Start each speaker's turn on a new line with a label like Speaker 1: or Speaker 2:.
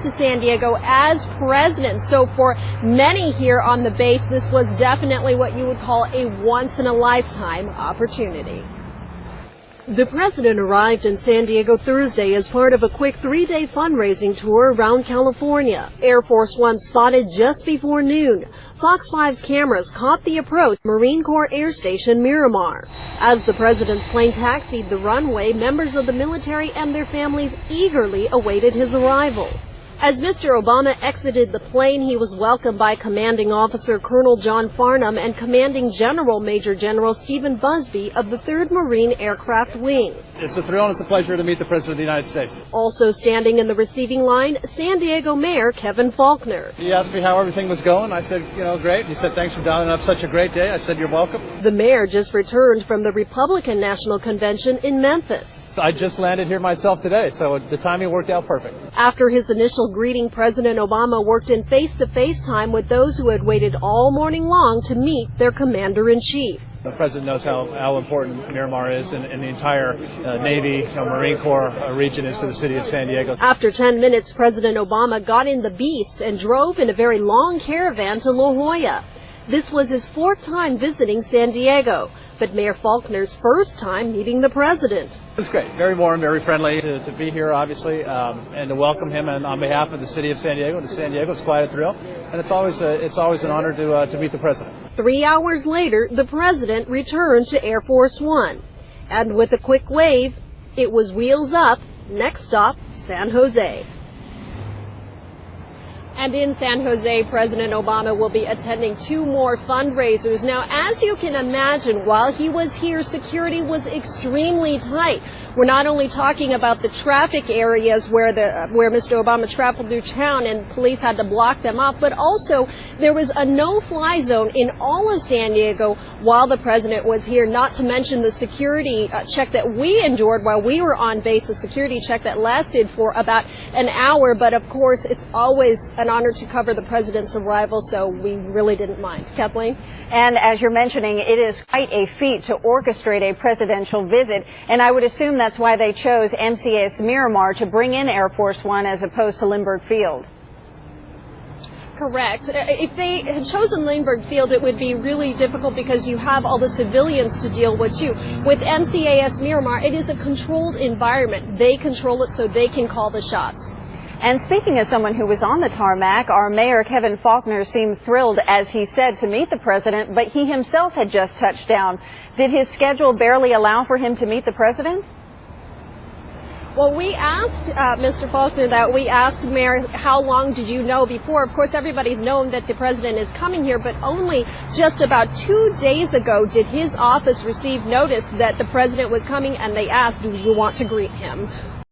Speaker 1: to San Diego as president. So for many here on the base, this was definitely what you would call a once-in-a-lifetime opportunity. The president arrived in San Diego Thursday as part of a quick 3-day fundraising tour around California. Air Force One spotted just before noon. Fox 5's cameras caught the approach Marine Corps Air Station Miramar. As the president's plane taxied the runway, members of the military and their families eagerly awaited his arrival. As Mr. Obama exited the plane, he was welcomed by Commanding Officer Colonel John Farnham and Commanding General Major General Stephen Busby of the 3rd Marine Aircraft Wing.
Speaker 2: It's a thrill and it's a pleasure to meet the President of the United States.
Speaker 1: Also standing in the receiving line, San Diego Mayor Kevin Faulconer.
Speaker 2: He asked me how everything was going. I said, great. He said, thanks for dialing up such a great day. I said, you're welcome.
Speaker 1: The mayor just returned from the Republican National Convention in Memphis.
Speaker 2: I just landed here myself today, so the timing worked out perfect.
Speaker 1: After his initial greeting, President Obama worked in face-to-face time with those who had waited all morning long to meet their commander-in-chief.
Speaker 2: The president knows how important Miramar is and the entire Navy, Marine Corps region is to the city of San Diego.
Speaker 1: After 10 minutes, President Obama got in the Beast and drove in a very long caravan to La Jolla. This was his 4th time visiting San Diego, but Mayor Faulconer's first time meeting the president.
Speaker 2: It was great. Very warm, very friendly to be here, obviously, and to welcome him and on behalf of the city of San Diego to San Diego. It's quite a thrill, and it's always an honor to meet the president.
Speaker 1: 3 hours later, the president returned to Air Force One, and with a quick wave, it was wheels up. Next stop, San Jose. And in San Jose, President Obama will be attending 2 more fundraisers. Now, as you can imagine, while he was here, security was extremely tight. We're not only talking about the traffic areas where Mr. Obama traveled through town and police had to block them off, but also there was a no-fly zone in all of San Diego while the president was here, not to mention the security check that we endured while we were on base, a security check that lasted for about an hour. But of course, it's always an honor to cover the president's arrival, so we really didn't mind. Kathleen?
Speaker 3: And as you're mentioning, it is quite a feat to orchestrate a presidential visit, and I would assume that's why they chose NCAS Miramar to bring in Air Force One as opposed to Lindbergh Field.
Speaker 1: Correct. If they had chosen Lindbergh Field, it would be really difficult because you have all the civilians to deal with too. With NCAS Miramar, it is a controlled environment. They control it so they can call the shots.
Speaker 3: And speaking as someone who was on the tarmac, our mayor, Kevin Faulconer, seemed thrilled, as he said, to meet the president, but he himself had just touched down. Did his schedule barely allow for him to meet the president?
Speaker 1: Well, we asked Mr. Faulconer that. We asked Mayor, how long did you know before? Of course, everybody's known that the president is coming here, but only just about 2 days ago did his office receive notice that the president was coming, and they asked, do you want to greet him?